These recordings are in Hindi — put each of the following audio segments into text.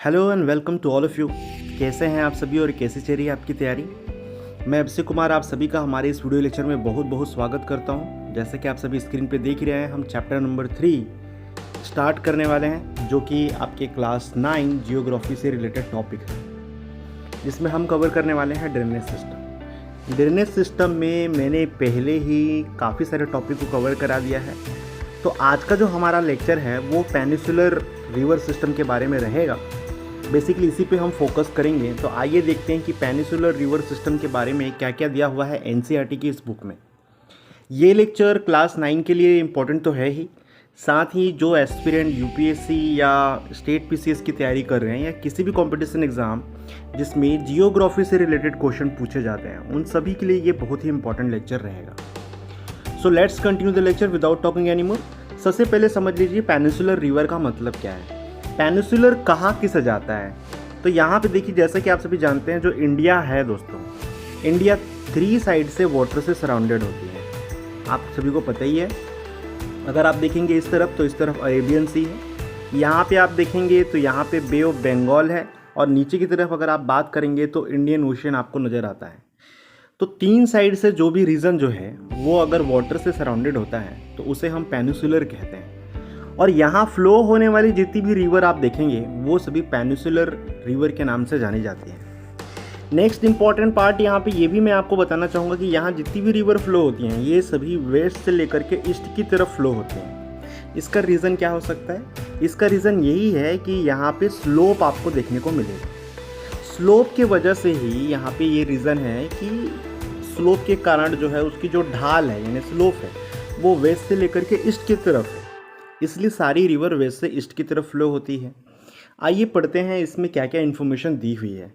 Hello and welcome to all of you. कैसे हैं आप सभी और कैसी चल रही है आपकी तैयारी। मैं अभिषेक कुमार आप सभी का हमारे इस वीडियो लेक्चर में बहुत बहुत स्वागत करता हूं। जैसे कि आप सभी स्क्रीन पे देख ही रहे हैं, हम चैप्टर नंबर 3 स्टार्ट करने वाले हैं, जो कि आपके क्लास 9 जियोग्राफी से रिलेटेड टॉपिक है, जिसमें हम कवर करने वाले हैं ड्रेनेज सिस्टम। ड्रेनेज सिस्टम में मैंने पहले ही काफ़ी सारे टॉपिक को कवर करा दिया है, तो आज का जो हमारा लेक्चर है वो पेनिसुलर रिवर सिस्टम के बारे में रहेगा। बेसिकली इसी पे हम फोकस करेंगे। तो आइए देखते हैं कि पेनिसुलर रिवर सिस्टम के बारे में क्या क्या दिया हुआ है एनसीईआरटी की इस बुक में। ये लेक्चर क्लास 9 के लिए इम्पोर्टेंट तो है ही, साथ ही जो एस्पिरेंट यूपीएससी या स्टेट पीसीएस की तैयारी कर रहे हैं या किसी भी कंपटीशन एग्ज़ाम जिसमें जियोग्राफी से रिलेटेड क्वेश्चन पूछे जाते हैं, उन सभी के लिए ये बहुत ही इंपॉर्टेंट लेक्चर रहेगा। So let's continue the lecture without talking any more. सबसे पहले समझ लीजिए पेनिसुलर रिवर का मतलब क्या है। पेनिसुलर कहाँ किसे जाता है, तो यहाँ पे देखिए, जैसा कि आप सभी जानते हैं, जो इंडिया है दोस्तों, इंडिया 3 साइड से वाटर से सराउंडेड होती है। आप सभी को पता ही है। अगर आप देखेंगे इस तरफ तो इस तरफ अरेबियन सी है, यहाँ पे आप देखेंगे तो यहाँ पे बे ऑफ बंगाल है, और नीचे की तरफ अगर आप बात करेंगे तो इंडियन ओशन आपको नज़र आता है। तो 3 साइड से जो भी रीजन जो है वो अगर वाटर से सराउंडेड होता है तो उसे हम पेनिसुलर कहते हैं। और यहाँ फ्लो होने वाली जितनी भी रिवर आप देखेंगे वो सभी पेनिसुलर रिवर के नाम से जानी जाती हैं। नेक्स्ट इंपॉर्टेंट पार्ट यहाँ पे ये भी मैं आपको बताना चाहूँगा कि यहाँ जितनी भी रिवर फ्लो होती हैं ये सभी वेस्ट से लेकर के ईस्ट की तरफ फ्लो होती हैं। इसका रीज़न क्या हो सकता है? इसका रीज़न यही है कि यहाँ पे स्लोप आपको देखने को मिलेगा। स्लोप के वजह से ही यहाँ पे ये रीज़न है कि स्लोप के कारण जो है उसकी जो ढाल है यानी स्लोप है वो वेस्ट से लेकर के ईस्ट की तरफ है, इसलिए सारी रिवर वेस्ट से ईस्ट की तरफ फ्लो होती है। आइए पढ़ते हैं इसमें क्या क्या इन्फॉर्मेशन दी हुई है।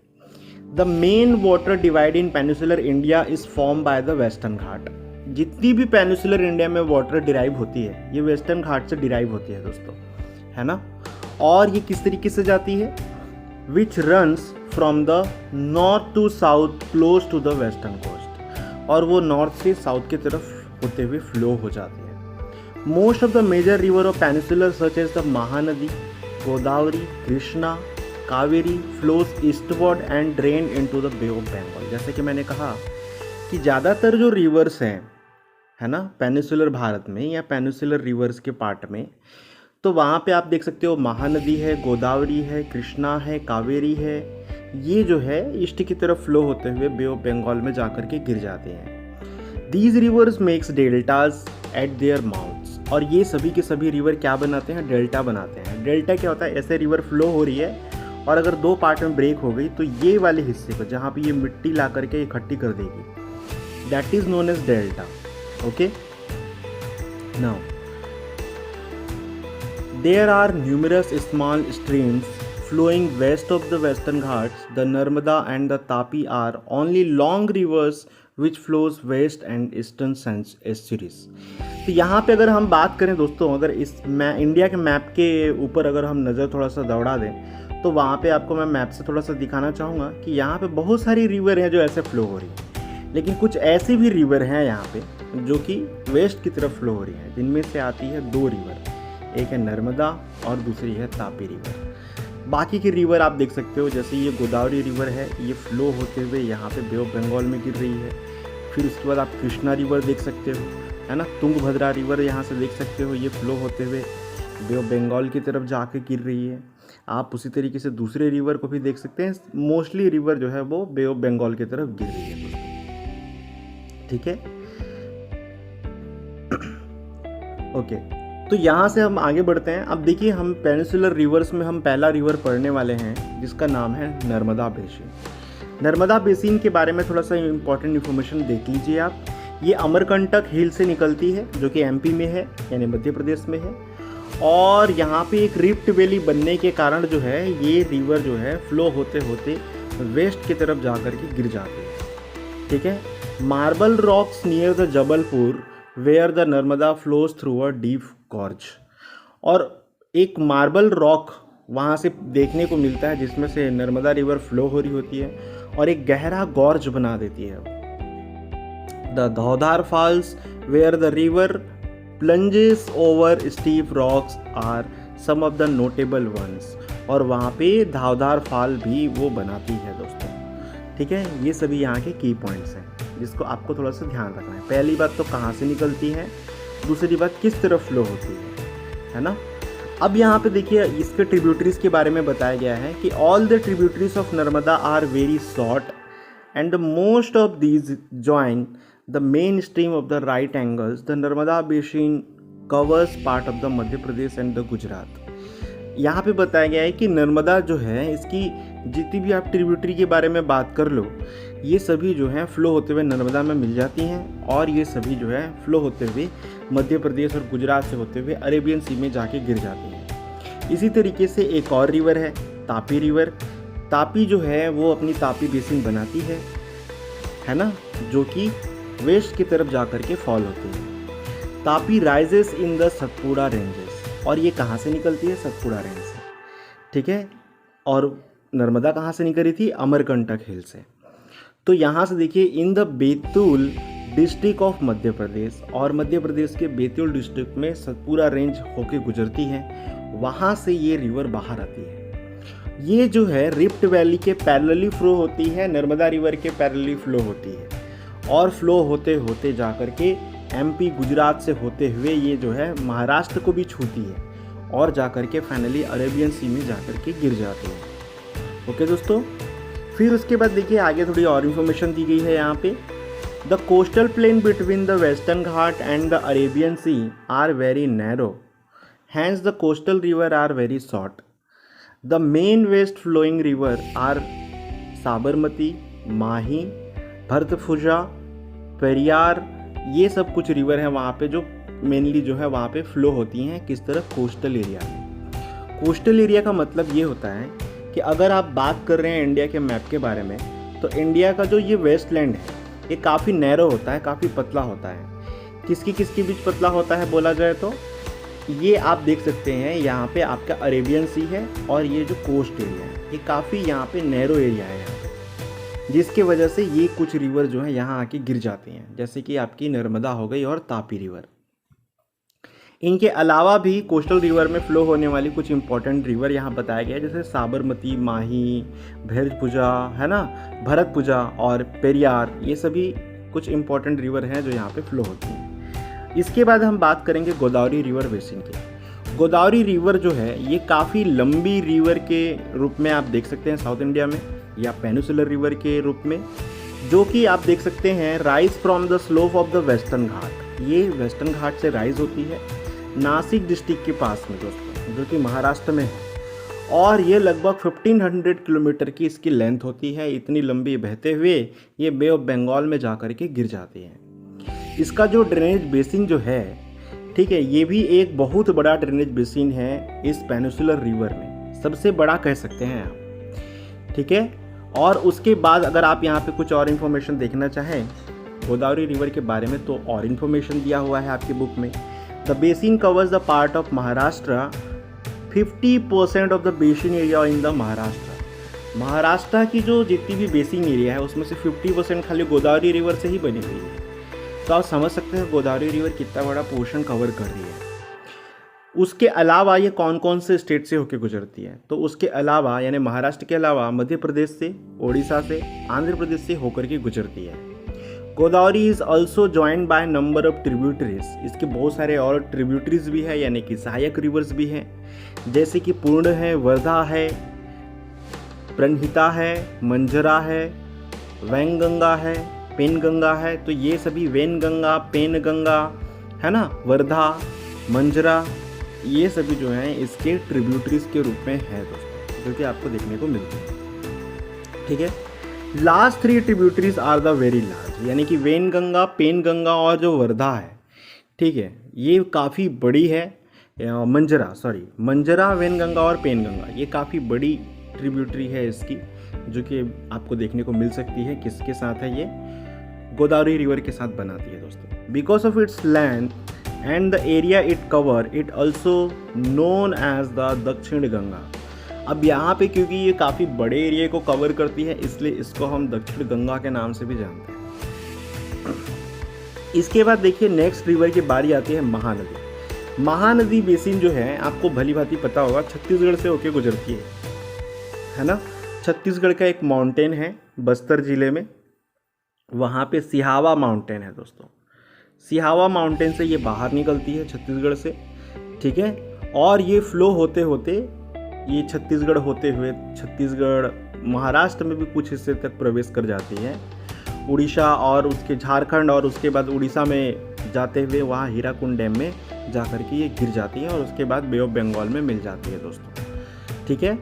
The main water divide in peninsular India is form by the Western Ghat. जितनी भी पेनिसुलर इंडिया में वाटर डिराइव होती है ये वेस्टर्न घाट से डिराइव होती है दोस्तों, है ना। और ये किस तरीके से जाती है? Which runs from the north to south close to the western coast, और वो नॉर्थ से साउथ की तरफ होते हुए फ्लो हो जाती है। Most of the major river of peninsular such as the Mahanadi, Godavari, Krishna, Kaveri flows eastward and drain into the Bay of Bengal। जैसे कि मैंने कहा कि ज़्यादातर जो रिवर्स हैं, है ना, पेनिसुलर भारत में या पेनिसुलर रिवर्स के पार्ट में, तो वहाँ पे आप देख सकते हो महानदी है, गोदावरी है, कृष्णा है, कावेरी है। ये जो है ईस्ट की तरफ फ्लो होते हुए बे ऑफ बंगाल में जाकर के गिर जाते हैं। These rivers makes deltas at their mouths, और ये सभी के सभी रिवर क्या बनाते हैं? डेल्टा बनाते हैं। डेल्टा क्या होता है? ऐसे रिवर फ्लो हो रही है और अगर 2 पार्ट में ब्रेक हो गई तो ये वाले हिस्से को जहाँ पे ये मिट्टी ला करके इकट्ठी कर देगी, that is known as delta. Okay, now there are numerous small streams flowing west of the western ghats. The Narmada and the Tapi are only long rivers which flows west and eastern estuaries। तो यहाँ पे अगर हम बात करें दोस्तों, अगर इस इंडिया के मैप के ऊपर अगर हम नज़र थोड़ा सा दौड़ा दें तो वहाँ पे आपको मैं मैप से थोड़ा सा दिखाना चाहूँगा कि यहाँ पे बहुत सारी रिवर हैं जो ऐसे फ्लो हो रही है, लेकिन कुछ ऐसी भी रिवर हैं यहाँ पे जो कि वेस्ट की तरफ फ्लो हो रही है, जिनमें से आती है 2 रिवर, एक है नर्मदा और दूसरी है तापी रिवर। बाकी की रिवर आप देख सकते हो, जैसे ये गोदावरी रिवर है, ये फ्लो होते हुए यहाँ पे बे ऑफ बंगाल में गिर रही है। फिर उसके बाद आप कृष्णा रिवर देख सकते हो, है ना, तुंगभद्रा रिवर यहाँ से देख सकते हो, ये फ्लो होते हुए बे ऑफ बंगाल की तरफ जाके गिर रही है। आप उसी तरीके से दूसरे रिवर को भी देख सकते हैं। मोस्टली रिवर जो है वो बे ऑफ बंगाल की तरफ गिर रही है दोस्तों, ठीक है। ओके, तो यहाँ से हम आगे बढ़ते हैं। अब देखिए, हम पेनिसुलर रिवर्स में हम पहला रिवर पढ़ने वाले हैं जिसका नाम है नर्मदा बेसिन। नर्मदा बेसिन के बारे में थोड़ा सा इंपॉर्टेंट इन्फॉर्मेशन देख लीजिए आप। ये अमरकंटक हिल से निकलती है जो कि एमपी में है, यानी मध्य प्रदेश में है, और यहाँ पे एक रिफ्ट वैली बनने के कारण जो है ये रिवर जो है फ्लो होते होते वेस्ट की तरफ जा कर के गिर जाती है, ठीक है। Marble rocks near the Jabalpur where the Narmada flows through a deep gorge, और एक मार्बल रॉक वहाँ से देखने को मिलता है जिसमें से नर्मदा रिवर फ्लो हो रही होती है और एक गहरा गॉर्ज बना देती है। The Dhuandhar falls where the river plunges over steep rocks are some of the notable ones, और वहाँ पे धावदार फाल भी वो बनाती है दोस्तों। ठीक है, ये सभी यहाँ के की पॉइंट्स हैं जिसको आपको थोड़ा सा ध्यान रखना है। पहली बात तो कहाँ से निकलती है, दूसरी बात किस तरफ फ्लो होती है ना। अब यहाँ पे देखिए इसके ट्रिब्यूटरीज के बारे में बताया गया है कि all the tributaries of Narmada are very short and most of these join the main stream of the right angles. The Narmada basin covers part of the Madhya Pradesh and the Gujarat. यहाँ पे बताया गया है कि नर्मदा जो है इसकी जितनी भी आप ट्रिब्यूटरी के बारे में बात कर लो, ये सभी जो है फ्लो होते हुए नर्मदा में मिल जाती हैं, और ये सभी जो है फ्लो होते हुए मध्य प्रदेश और गुजरात से होते हुए अरेबियन सी में जाके गिर जाती हैं। इसी तरीके से एक और रिवर है तापी रिवर। तापी जो है वो अपनी तापी बेसिन बनाती है ना, जो कि वेस्ट की तरफ जा कर के फॉल होती है। Tapi rises in the Satpura ranges, और ये कहाँ से निकलती है, सतपुड़ा रेंज से। ठीक है, और नर्मदा कहाँ से निकली थी, अमरकंटक हिल से। तो यहाँ से देखिए in the Betul district of Madhya Pradesh, और मध्य प्रदेश के बैतूल डिस्ट्रिक्ट में सतपुड़ा रेंज होके गुजरती है, वहाँ से ये रिवर बाहर आती है। ये जो है रिफ्ट वैली के पैरेलली फ्लो होती है, नर्मदा रिवर के पैरेलली फ्लो होती है, और फ्लो होते होते जा कर के एमपी गुजरात से होते हुए ये जो है महाराष्ट्र को भी छूती है, और जा कर के फाइनली अरेबियन सी में जा कर के गिर जाती है। ओके दोस्तों, फिर उसके बाद देखिए आगे थोड़ी और इन्फॉर्मेशन दी गई है यहाँ पे। The coastal plain between the Western Ghat and the Arabian Sea are very narrow, hence the coastal river are very short. The main west flowing river are Sabarmati, Mahi, Bharathapuzha, Periyar, ये सब कुछ रिवर है वहाँ पे जो मेनली जो है वहाँ पे फ्लो होती हैं। किस तरह, कोस्टल एरिया में। कोस्टल एरिया का मतलब ये होता है कि अगर आप बात कर रहे हैं इंडिया के मैप के बारे में, तो इंडिया का जो ये वेस्टलैंड है ये काफ़ी नैरो होता है, काफ़ी पतला होता है। किसके बीच पतला होता है बोला जाए तो ये आप देख सकते हैं, यहाँ पे आपका अरेबियन सी है, और ये जो कोस्ट एरिया है ये काफ़ी यहाँ पे नैरो एरिया है यहाँ पे, जिसके वजह से ये कुछ रिवर जो है यहाँ आके गिर जाती हैं, जैसे कि आपकी नर्मदा हो गई और तापी रिवर। इनके अलावा भी कोस्टल रिवर में फ्लो होने वाली कुछ इंपॉर्टेंट रिवर यहाँ बताया गया है, जैसे साबरमती, माही, भैरजपुजा है ना, भरतपुजा और पेरियार, ये सभी कुछ इंपॉर्टेंट रिवर हैं जो यहाँ पे फ्लो होती हैं। इसके बाद हम बात करेंगे गोदावरी रिवर बेसिन की। गोदावरी रिवर जो है ये काफ़ी लंबी रिवर के रूप में आप देख सकते हैं साउथ इंडिया में, या पेनिसुलर रिवर के रूप में, जो कि आप देख सकते हैं rise from the slope of the Western Ghat. ये वेस्टर्न घाट से राइज होती है नासिक डिस्ट्रिक्ट के पास में दोस्तों, जो कि महाराष्ट्र में है, और ये लगभग 1500 किलोमीटर की इसकी लेंथ होती है। इतनी लंबी बहते हुए ये बे ऑफ बंगाल में जा कर के गिर जाती है। इसका जो ड्रेनेज बेसिन जो है, ठीक है, ये भी एक बहुत बड़ा ड्रेनेज बेसिन है इस पेनिसुलर रिवर में, सबसे बड़ा कह सकते हैं आप। ठीक है, और उसके बाद अगर आप यहाँ पे कुछ और इन्फॉर्मेशन देखना चाहें गोदावरी रिवर के बारे में, तो और इन्फॉर्मेशन दिया हुआ है आपकी बुक में। The basin covers the part of Maharashtra, 50% of the basin area in the Maharashtra. Maharashtra की जो जितनी भी बेसिन एरिया है उसमें से 50% खाली गोदावरी रिवर से ही बनी हुई है। तो आप समझ सकते हैं गोदावरी रिवर कितना बड़ा पोर्शन कवर कर रही है। उसके अलावा ये कौन कौन से स्टेट से होकर गुजरती है, तो उसके अलावा यानी महाराष्ट्र के अलावा मध्य प्रदेश से, ओडिशा से, आंध्र प्रदेश से होकर के गुजरती है। Godavari is also joint by number of tributaries. इसके बहुत सारे और ट्रिब्यूटरीज भी है, यानी कि सहायक रिवर्स भी हैं, जैसे कि पूर्ण है, वर्धा है, प्रणहिता है, मंजरा है, वैनगंगा है, पेनगंगा है। तो ये सभी वैनगंगा, पेनगंगा है ना, वर्धा, मंजरा, ये सभी जो हैं इसके ट्रिब्यूटरीज के रूप में है दोस्तों, जो कि आपको देखने को मिलती है। ठीक है, last 3 tributaries are the very large, यानी कि वैनगंगा, पेनगंगा और जो वर्धा है, ठीक है, ये काफ़ी बड़ी है। मंजरा, वैनगंगा और पेनगंगा, ये काफ़ी बड़ी ट्रिब्यूटरी है इसकी, जो कि आपको देखने को मिल सकती है। किसके साथ है ये, गोदावरी रिवर के साथ बनाती है दोस्तों। Because of its length and the area it cover, it also known as the Dakshin Ganga. अब यहाँ पे क्योंकि ये काफ़ी बड़े एरिया को कवर करती है, इसलिए इसको हम दक्षिण गंगा के नाम से भी जानते हैं। इसके बाद देखिए नेक्स्ट रिवर की बारी आती है महानदी। महानदी बेसिन जो है आपको भली भांति पता होगा छत्तीसगढ़ से होके गुजरती है ना। छत्तीसगढ़ का एक माउंटेन है बस्तर ज़िले में, वहाँ पे सिहावा माउंटेन है दोस्तों। सिहावा माउंटेन से ये बाहर निकलती है छत्तीसगढ़ से, ठीक है। और ये फ्लो होते होते ये छत्तीसगढ़ होते हुए छत्तीसगढ़ महाराष्ट्र में भी कुछ हिस्से तक प्रवेश कर जाती है, उड़ीसा और उसके झारखंड, और उसके बाद उड़ीसा में जाते हुए वहाँ हीराकुंड डैम में जा कर के ये गिर जाती है और उसके बाद बे ऑफ बंगाल में मिल जाती है दोस्तों, ठीक है।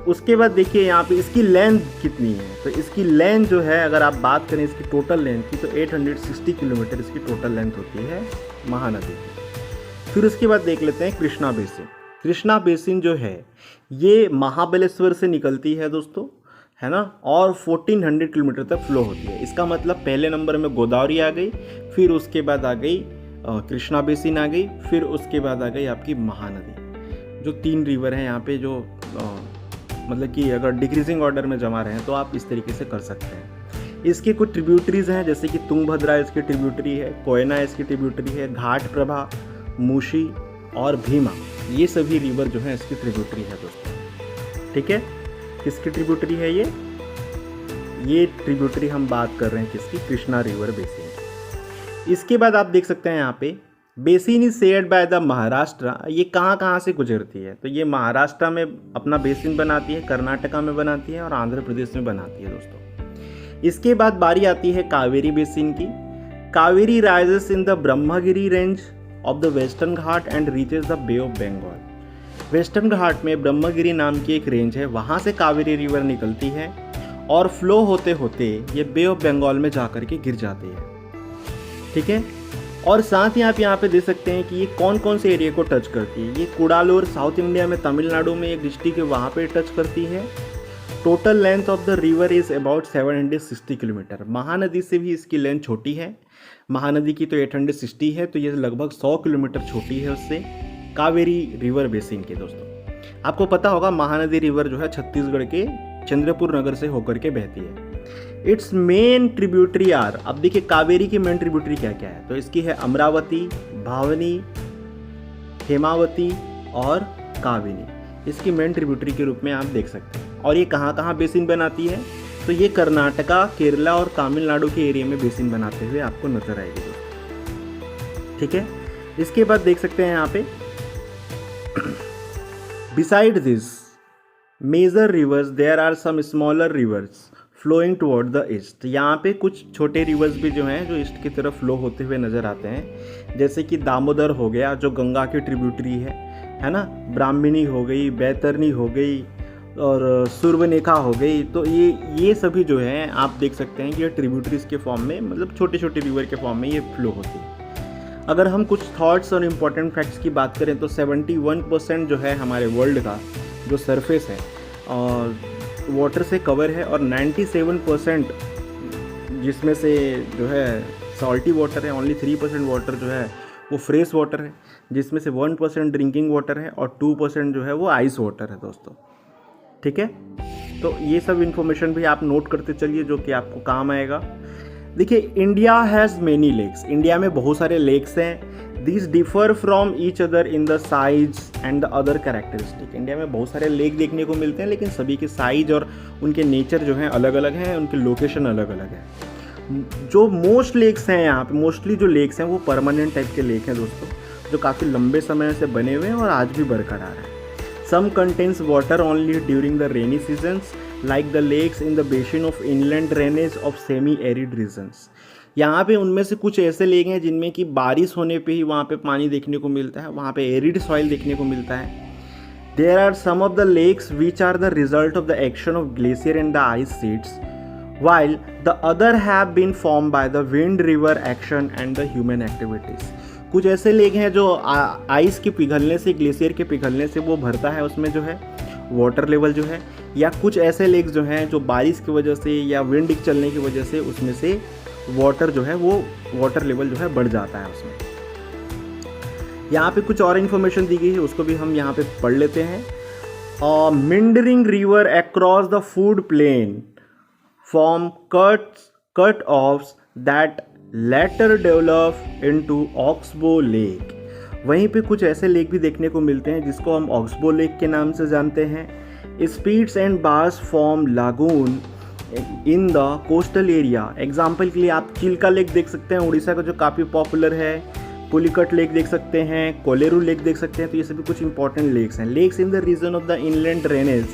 उसके बाद देखिए यहाँ पे इसकी लेंथ कितनी है, तो इसकी लेंथ जो है अगर आप बात करें इसकी टोटल लेंथ की तो 860 किलोमीटर इसकी टोटल लेंथ होती है महानदी की। फिर उसके बाद देख लेते हैं कृष्णा बेसिन। कृष्णा बेसिन जो है ये महाबलेश्वर से निकलती है दोस्तों, है ना, और 1400 किलोमीटर तक फ्लो होती है। इसका मतलब पहले नंबर में गोदावरी आ गई, फिर उसके बाद आ गई कृष्णा बेसिन आ गई, फिर उसके बाद आ गई आपकी महानदी। जो 3 रिवर हैं यहाँ पे जो मतलब कि अगर डिक्रीजिंग ऑर्डर में जमा रहे हैं तो आप इस तरीके से कर सकते हैं। इसके कुछ ट्रिब्यूटरीज हैं जैसे कि तुंगभद्रा इसकी ट्रिब्यूटरी है, कोयना इसकी ट्रिब्यूटरी है, घाट प्रभा, मूशी और भीमा, ये सभी रिवर जो है इसकी ट्रिब्यूटरी है दोस्तों, ठीक है। किसकी ट्रिब्यूटरी है ये ट्रिब्यूटरी हम बात कर रहे हैं किसकी, कृष्णा रिवर बेसिन। इसके बाद आप देख सकते हैं यहाँ पे basin is shared by the Maharashtra. ये कहाँ से गुजरती है, तो ये महाराष्ट्र में अपना बेसिन बनाती है, कर्नाटका में बनाती है और आंध्र प्रदेश में बनाती है दोस्तों। इसके बाद बारी आती है कावेरी बेसिन की। Kaveri rises in the Brahmagiri range of the Western Ghat and reaches the Bay of Bengal. Western Ghat में ब्रह्मगिरी नाम की एक रेंज है, वहाँ से कावेरी रिवर निकलती है और फ्लो होते होते ये बे ऑफ बंगाल में जा कर के गिर जाती है, ठीक है। और साथ ही आप यहाँ पे देख सकते हैं कि ये कौन कौन से एरिया को टच करती है। ये कुडालोर साउथ इंडिया में तमिलनाडु में एक डिस्ट्रिक्ट है, वहाँ पे टच करती है। Total length of the river is about 760 kilometre. Mahanadi से भी इसकी लेंथ छोटी है, महानदी की तो 860 है, तो ये लगभग 100 किलोमीटर छोटी है उससे कावेरी रिवर बेसिन के दोस्तों। आपको पता होगा महानदी रिवर जो है छत्तीसगढ़ के चंद्रपुर नगर से होकर के बहती है। इट्स मेन ट्रिब्यूटरी आर, अब देखिए कावेरी की मेन ट्रिब्यूटरी क्या क्या है, तो इसकी है अमरावती, भावनी, हेमावती और काविनी, इसकी मेन ट्रिब्यूटरी के रूप में आप देख सकते हैं। और ये कहाँ बेसिन बनाती है, तो ये कर्नाटका, केरला और तमिलनाडु के एरिया में बेसिन बनाते हुए आपको नजर आएगी दोस्तों, ठीक है। इसके बाद देख सकते हैं यहाँ पे beside this major rivers there are some smaller rivers flowing toward the east. यहाँ पे कुछ छोटे रिवर्स भी जो हैं जो ईस्ट की तरफ फ्लो होते हुए नज़र आते हैं, जैसे कि दामोदर हो गया जो गंगा की ट्रिब्यूटरी है ना, ब्राह्मणी हो गई, बैतरनी हो गई और सुर्वनेखा हो गई। तो ये सभी जो हैं आप देख सकते हैं कि ये ट्रिब्यूटरीज के फॉर्म में, मतलब छोटे छोटे रिवर के फॉर्म में ये फ्लो होती है। अगर हम कुछ थॉट्स और इम्पोर्टेंट फैक्ट्स की बात करें तो 71% जो है हमारे वर्ल्ड का जो सरफेस है और वाटर से कवर है, और 97% जिसमें से जो है सॉल्टी वाटर है, ओनली 3% वाटर जो है वो फ्रेश वाटर है, जिसमें से 1% ड्रिंकिंग वाटर है और 2% जो है वो आइस वाटर है दोस्तों, ठीक है। तो ये सब इन्फॉर्मेशन भी आप नोट करते चलिए जो कि आपको काम आएगा। देखिए India has many lakes, India में बहुत सारे लेक्स हैं। This differ from each other in the size and the other characteristic. India में बहुत सारे लेक देखने को मिलते हैं, लेकिन सभी के साइज और उनके नेचर जो है अलग अलग हैं, उनके लोकेशन अलग अलग है। जो मोस्ट लेक्स हैं यहाँ पे, मोस्टली जो लेक्स हैं वो परमानेंट टाइप के लेक हैं दोस्तों, जो काफ़ी लंबे समय से बने हुए हैं और आज भी बरकरार है। Some contains water only during the rainy seasons like the lakes in the basin of inland drainage of semi arid regions. यहाँ पे उनमें से कुछ ऐसे लेक हैं जिनमें कि बारिश होने पे ही वहाँ पे पानी देखने को मिलता है, वहाँ पे एरिड सॉइल देखने को मिलता है। There are some of the lakes which are the result of the action of glacier and the ice sheets, while the other have been formed by the wind river action and the human activities। कुछ ऐसे लेक हैं जो आइस के पिघलने से, ग्लेशियर के पिघलने से वो भरता है, उसमें जो है वाटर लेवल जो है, या कुछ ऐसे लेक जो हैं जो बारिश की वजह से या विंड चलने की वजह से उसमें से वाटर जो है वो वाटर लेवल जो है बढ़ जाता है उसमें। यहाँ पे कुछ और इन्फॉर्मेशन दी गई है, उसको भी हम यहाँ पे पढ़ लेते हैं। Meandering river across the flood plain form cut-offs that later develop into Oxbow Lake, वहीं पे कुछ ऐसे लेक भी देखने को मिलते हैं जिसको हम ऑक्सबो लेक के नाम से जानते हैं। स्पीड्स एंड बार्स फॉर्म लागून in the coastal area. Example के लिए आप चिल्का लेक देख सकते हैं उड़ीसा का, जो काफ़ी पॉपुलर है। पुलिकट लेक देख सकते हैं, कोलेरू लेक देख सकते हैं। तो ये सभी कुछ इंपॉर्टेंट लेक्स हैं। Lakes in the region of the inland drainage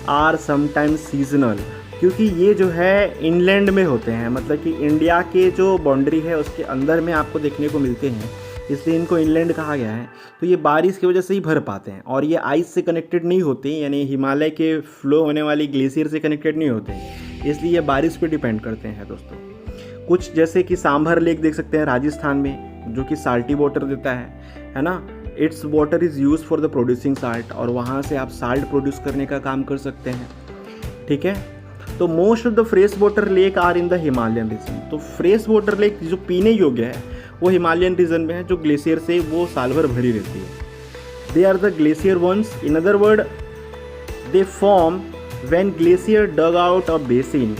are sometimes seasonal, क्योंकि ये जो है इनलैंड में होते हैं, मतलब कि इंडिया के जो बाउंड्री है उसके अंदर में आपको देखने को मिलते हैं, इसलिए इनको इनलैंड कहा गया है। तो ये बारिश की वजह से ही भर पाते हैं और ये आइस से कनेक्टेड नहीं होते, यानी हिमालय के फ्लो होने वाली ग्लेशियर से कनेक्टेड नहीं होते, इसलिए ये बारिश पे डिपेंड करते हैं दोस्तों। कुछ जैसे कि सांभर लेक देख सकते हैं राजस्थान में, जो कि साल्टी वाटर देता है ना। It's water is use for the producing salt, और वहाँ से आप साल्ट प्रोड्यूस करने का काम कर सकते हैं, ठीक है। तो most of the fresh water lake are in the Himalayan region. तो फ्रेश वाटर लेक जो पीने योग्य है वो हिमालयन रीजन में है, जो ग्लेशियर से वो साल भर भरी रहती है। They are the glacier ones, in other word they form when glacier dug out a basin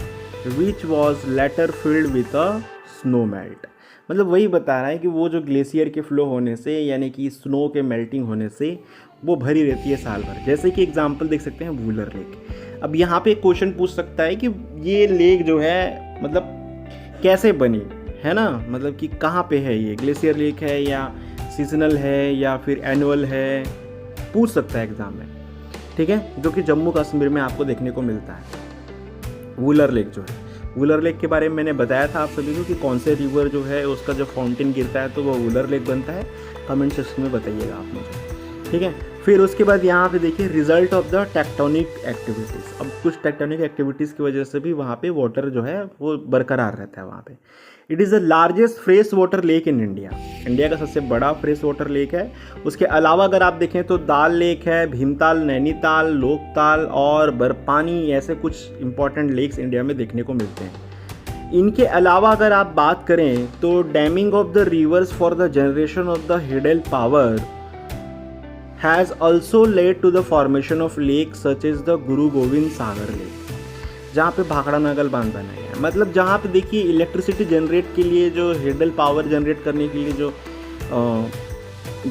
which was later filled with a snow melt. मतलब वही बता रहा है कि वो जो ग्लेशियर के फ्लो होने से, यानी कि स्नो के मेल्टिंग होने से वो भरी रहती है साल भर। जैसे कि एग्जांपल देख सकते हैं वूलर लेक। अब यहाँ पे एक क्वेश्चन पूछ सकता है कि ये लेक जो है मतलब कैसे बनी है ना, मतलब कि कहाँ पे है, ये ग्लेशियर लेक है या सीजनल है या फिर एनुअल है, पूछ सकता है एग्जाम में, ठीक है। जो कि जम्मू कश्मीर में आपको देखने को मिलता है वूलर लेक जो है। वूलर लेक के बारे में मैंने बताया था आप सभी को कि कौन से रिवर जो है उसका जब फाउंटेन गिरता है तो वो वूलर लेक बनता है। कमेंट सेक्शन में बताइएगा आप मुझे, ठीक है। फिर उसके बाद यहाँ पे देखिए result of the tectonic activities. अब कुछ टेक्टोनिक एक्टिविटीज़ की वजह से भी वहाँ पे वाटर जो है वो बरकरार रहता है वहाँ पे। It is the largest fresh water lake in India. India का सबसे बड़ा फ्रेश वाटर लेक है। उसके अलावा अगर आप देखें तो दाल लेक है, भीमताल, नैनीताल, लोकताल और बरपानी, ऐसे कुछ इंपॉर्टेंट लेक्स इंडिया में देखने को मिलते हैं। इनके अलावा अगर आप बात करें तो damming of the rivers for the generation of the hydel power has also led to the formation of lake such is the Guru Gobind Sagar lake, जहाँ पे भाखड़ा नागल बांध बनाया है। मतलब जहाँ पे देखिए इलेक्ट्रिसिटी जनरेट के लिए, जो हिडल पावर जनरेट करने के लिए जो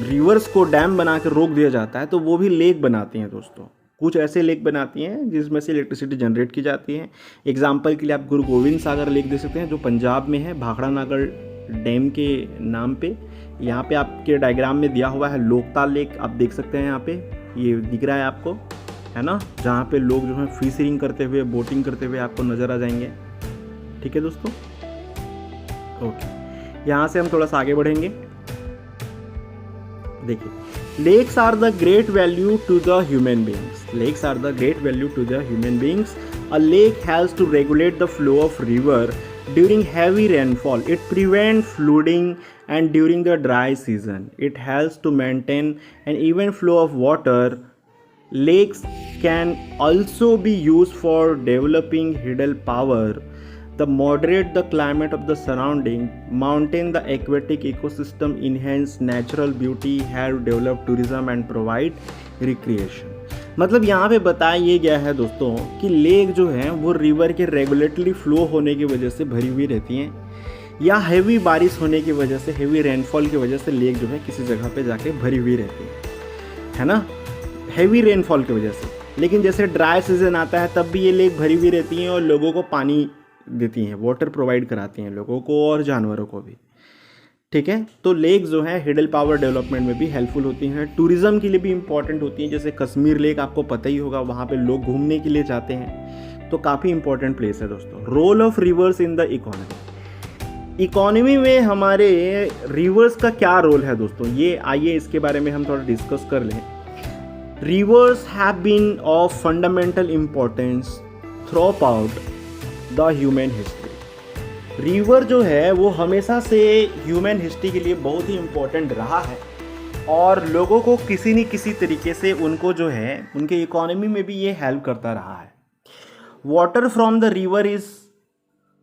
रिवर्स को डैम बना के रोक दिया जाता है, तो वो भी लेक बनाती हैं दोस्तों। कुछ ऐसे लेक बनाती हैं जिसमें से इलेक्ट्रिसिटी जनरेट की जाती है। एग्जाम्पल के लिए आप गुरु गोविंद सागर लेक देख सकते हैं, जो पंजाब में है, भाखड़ा नागल डैम के नाम पे। यहाँ पे आपके डायग्राम में दिया हुआ है लोकताल लेक, आप देख सकते हैं यहाँ पे, ये दिख रहा है आपको, है ना, जहाँ पे लोग जो है फिशरिंग करते हुए, बोटिंग करते हुए आपको नज़र आ जाएंगे, ठीक है दोस्तों। ओके, यहाँ से हम थोड़ा सा आगे बढ़ेंगे। देखिए, lakes are the great value to the human beings. Lakes are the great value to the human beings. A lake has to regulate the flow of river during heavy rainfall. It prevents flooding, and during the dry season it helps to maintain an even flow of water. Lakes can also be used for developing hydel power, the moderate the climate of the surrounding, maintain the aquatic ecosystem, enhance natural beauty, have developed tourism and provide recreation. मतलब यहाँ पे बताया ये गया है दोस्तों कि लेक जो है वो रिवर के रेगुलेटरी फ्लो होने की वजह से भरी हुई रहती हैं, या हैवी बारिश होने की वजह से, हैवी रेनफॉल की वजह से लेक जो है किसी जगह पे जाके भरी हुई रहती है ना, हैवी रेनफॉल की वजह से। लेकिन जैसे ड्राई सीजन आता है तब भी ये लेक भरी हुई रहती हैं और लोगों को पानी देती हैं, वाटर प्रोवाइड कराती हैं लोगों को और जानवरों को भी, ठीक है। तो लेक जो है हिडल पावर डेवलपमेंट में भी हेल्पफुल होती हैं, टूरिज्म के लिए भी इंपॉर्टेंट होती हैं। जैसे कश्मीर लेक आपको पता ही होगा, वहाँ पे लोग घूमने के लिए जाते हैं, तो काफ़ी इंपॉर्टेंट प्लेस है दोस्तों। Role of rivers in the economy. Economy में हमारे रिवर्स का क्या रोल है दोस्तों, ये आइए इसके बारे में हम थोड़ा डिस्कस कर लें। Rivers have been of fundamental importance throughout the human history. River जो है वो हमेशा से ह्यूमन हिस्ट्री के लिए बहुत ही इम्पोर्टेंट रहा है और लोगों को किसी न किसी तरीके से उनको जो है उनके इकोनॉमी में भी ये हेल्प करता रहा है। Water from the river is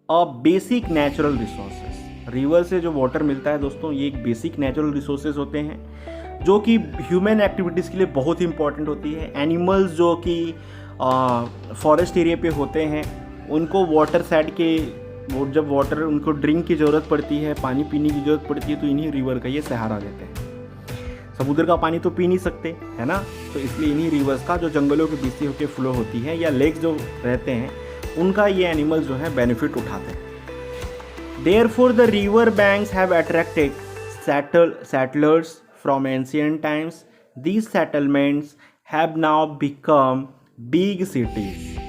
a basic natural resources. River से जो वाटर मिलता है दोस्तों, ये एक बेसिक नेचुरल रिसोर्सेज होते हैं जो कि ह्यूमन एक्टिविटीज़ के लिए बहुत ही इंपॉर्टेंट होती है। एनिमल्स जो कि फॉरेस्ट एरिया पे होते हैं, उनको वाटर साइड के वो जब वाटर उनको ड्रिंक की ज़रूरत पड़ती है, पानी पीने की ज़रूरत पड़ती है, तो इन्हीं रिवर का ये सहारा लेते हैं। समुद्र का पानी तो पी नहीं सकते, है ना। तो इसलिए इन्हीं रिवर्स का जो जंगलों के बीच से होकर फ्लो होती है या लेक्स जो रहते हैं उनका ये एनिमल्स जो है बेनिफिट उठाते हैं। Therefore the river banks have attracted settlers from ancient times. These settlements have now become big cities.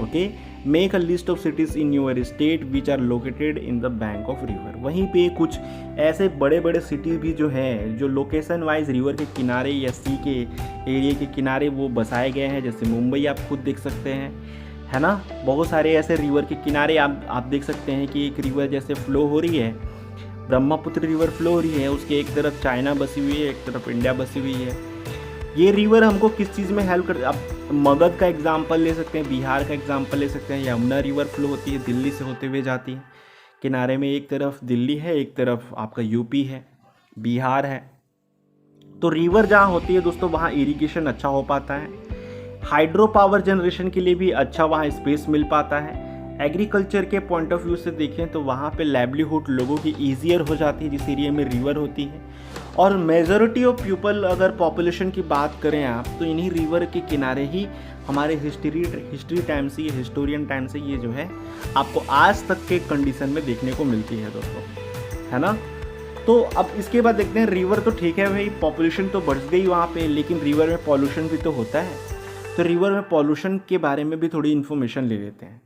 Okay, make a list of cities in your state which are located in the bank of river. वहीं पे कुछ ऐसे बड़े बड़े सिटी भी जो हैं जो लोकेशन वाइज रिवर के किनारे या सी के एरिया के किनारे वो बसाए गए हैं, जैसे मुंबई आप खुद देख सकते हैं, है ना। बहुत सारे ऐसे रिवर के किनारे आप देख सकते हैं कि एक रिवर जैसे फ्लो हो रही है, ब्रह्मपुत्र रिवर फ्लो हो रही है, उसके एक तरफ चाइना बसी हुई है, एक तरफ इंडिया बसी हुई है। ये रिवर हमको किस चीज़ में हेल्प कर, आप मगध का एग्जांपल ले सकते हैं, बिहार का एग्जांपल ले सकते हैं। यमुना रिवर फ्लो होती है, दिल्ली से होते हुए जाती है, किनारे में एक तरफ दिल्ली है, एक तरफ आपका यूपी है, बिहार है। तो रिवर जहाँ होती है दोस्तों वहाँ इरिगेशन अच्छा हो पाता है, हाइड्रो पावर जनरेशन के लिए भी अच्छा वहाँ स्पेस मिल पाता है। एग्रीकल्चर के पॉइंट ऑफ व्यू से देखें तो वहाँ पे लाइवलीहुड लोगों की ईजियर हो जाती है जिस एरिया में रिवर होती है। और मेजॉरिटी ऑफ पीपल, अगर पॉपुलेशन की बात करें आप, तो इन्हीं रिवर के किनारे ही हमारे हिस्ट्री टाइम से, हिस्टोरियन टाइम से ये जो है आपको आज तक के कंडीशन में देखने को मिलती है दोस्तों, है ना। तो अब इसके बाद देखते हैं, रिवर तो ठीक है भाई, पॉपुलेशन तो बढ़ गई वहाँ पे, लेकिन रिवर में पॉल्यूशन भी तो होता है। तो रिवर में पॉल्यूशन के बारे में भी थोड़ी इन्फॉर्मेशन ले लेते हैं।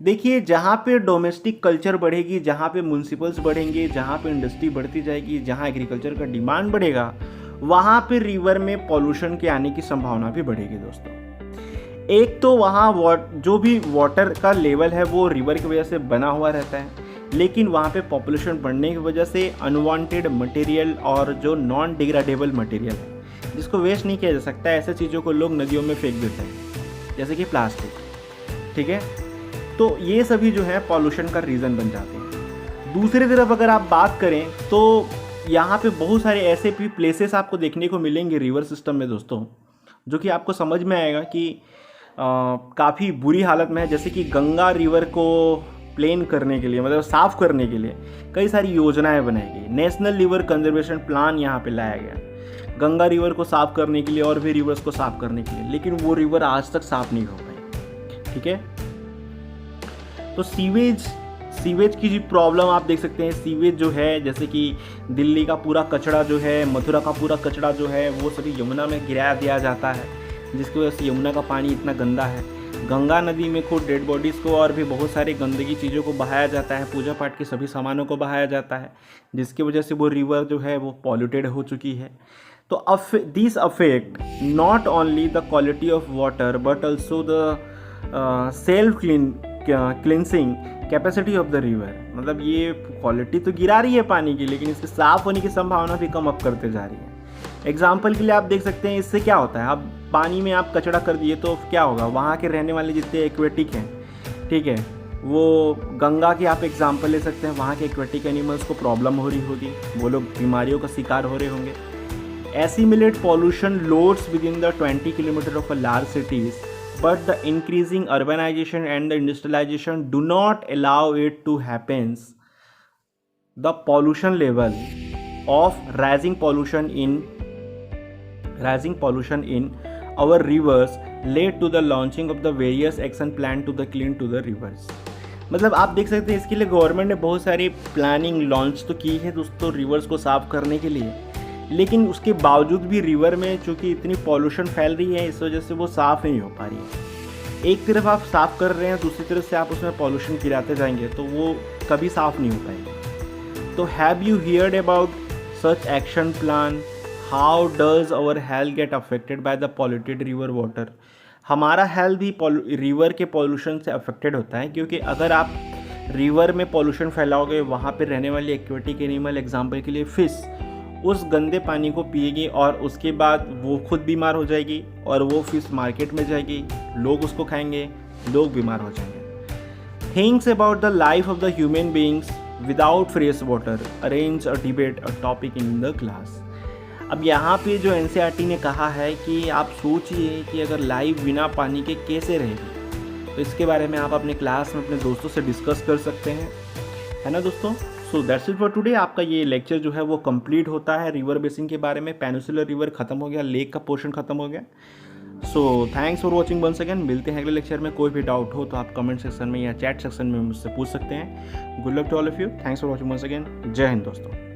देखिए, जहाँ पे डोमेस्टिक कल्चर बढ़ेगी, जहाँ पे म्यूनसिपल्स बढ़ेंगे, जहाँ पे इंडस्ट्री बढ़ती जाएगी, जहाँ एग्रीकल्चर का डिमांड बढ़ेगा, वहाँ पे रिवर में पॉल्यूशन के आने की संभावना भी बढ़ेगी दोस्तों। एक तो वहाँ जो भी वाटर का लेवल है वो रिवर की वजह से बना हुआ रहता है, लेकिन वहाँ पे पॉपुलेशन बढ़ने की वजह से अनवांटेड मटेरियल और जो नॉन डिग्रेडेबल मटेरियल है जिसको वेस्ट नहीं किया जा सकता, ऐसे चीज़ों को लोग नदियों में फेंक देते हैं, जैसे कि प्लास्टिक, ठीक है। तो ये सभी जो है पॉल्यूशन का रीज़न बन जाते हैं। दूसरी तरफ अगर आप बात करें तो यहाँ पे बहुत सारे ऐसे भी प्लेसेस आपको देखने को मिलेंगे रिवर सिस्टम में दोस्तों, जो कि आपको समझ में आएगा कि काफ़ी बुरी हालत में है। जैसे कि गंगा रिवर को प्लेन करने के लिए, मतलब साफ़ करने के लिए कई सारी योजनाएं बनाई गई। नेशनल रिवर कंजर्वेशन प्लान यहाँ पे लाया गया गंगा रिवर को साफ़ करने के लिए और भी रिवर्स को साफ़ करने के लिए, लेकिन वो रिवर आज तक साफ़ नहीं हो पाई, ठीक है। तो सीवेज की जो प्रॉब्लम आप देख सकते हैं, सीवेज जो है, जैसे कि दिल्ली का पूरा कचरा जो है, मथुरा का पूरा कचरा जो है, वो सभी यमुना में गिरा दिया जाता है, जिसकी वजह से यमुना का पानी इतना गंदा है। गंगा नदी में खुद डेड बॉडीज़ को और भी बहुत सारी गंदगी चीज़ों को बहाया जाता है, पूजा पाठ के सभी सामानों को बहाया जाता है, जिसकी वजह से वो रिवर जो है वो पॉल्यूटेड हो चुकी है। तो this affect not only the quality of water but also the self cleansing capacity of the river. मतलब ये क्वालिटी तो गिरा रही है पानी की, लेकिन इसके साफ़ होने की संभावना भी कम अप करते जा रही है। एग्जाम्पल के लिए आप देख सकते हैं, इससे क्या होता है, अब पानी में आप कचरा कर दिए तो क्या होगा, वहाँ के रहने वाले जितने एक्वेटिक हैं, ठीक है, वो गंगा की आप एग्जाम्पल ले सकते हैं, वहाँ के एक्वेटिक एनिमल्स को प्रॉब्लम हो रही होगी, वो लोग बीमारियों का शिकार हो रहे होंगे। Assimilate pollution loads within the 20 kilometer of a large cities, but the increasing urbanization and the industrialization do not allow it to happen. The pollution level of rising pollution in our rivers led to the launching of the various action plan to the clean to the rivers. मतलब आप देख सकते हैं, इसके लिए गवर्नमेंट ने बहुत सारी प्लानिंग लॉन्च तो की है दोस्तों रिवर्स को साफ करने के लिए, लेकिन उसके बावजूद भी रिवर में चूँकि इतनी पॉल्यूशन फैल रही है, इस वजह से वो साफ़ नहीं हो पा रही है। एक तरफ आप साफ़ कर रहे हैं, दूसरी तरफ से आप उसमें पॉल्यूशन गिराते जाएंगे तो वो कभी साफ़ नहीं हो पाएगी। तो have you heard about such action plan? How does our health get affected by the polluted river water? हमारा हेल्थ भी रिवर के पॉल्यूशन से अफेक्टेड होता है, क्योंकि अगर आप रिवर में पॉल्यूशन फैलाओगे, वहाँ पर रहने वाली एक्वेटिक एनिमल, एग्जाम्पल के लिए फिश, उस गंदे पानी को पिएगी और उसके बाद वो खुद बीमार हो जाएगी और वो फिश मार्केट में जाएगी, लोग उसको खाएंगे, लोग बीमार हो जाएंगे। Thinks about the life of the human beings without fresh water, arrange a debate a topic in the class. अब यहाँ पे जो एनसीईआरटी ने कहा है कि आप सोचिए कि अगर लाइफ बिना पानी के कैसे रहेगी, तो इसके बारे में आप अपने क्लास में अपने दोस्तों से डिस्कस कर सकते हैं, है ना दोस्तों। So that's it for today. आपका ये लेक्चर जो है वो कंप्लीट होता है रिवर बेसिन के बारे में। पेनिसुलर रिवर खत्म हो गया, लेक का पोर्शन खत्म हो गया। So thanks for watching once again. मिलते हैं अगले लेक्चर में। कोई भी डाउट हो तो आप कमेंट सेक्शन में या चैट सेक्शन में मुझसे पूछ सकते हैं। Good luck to all of you. Thanks for watching once again. जय हिंद दोस्तों।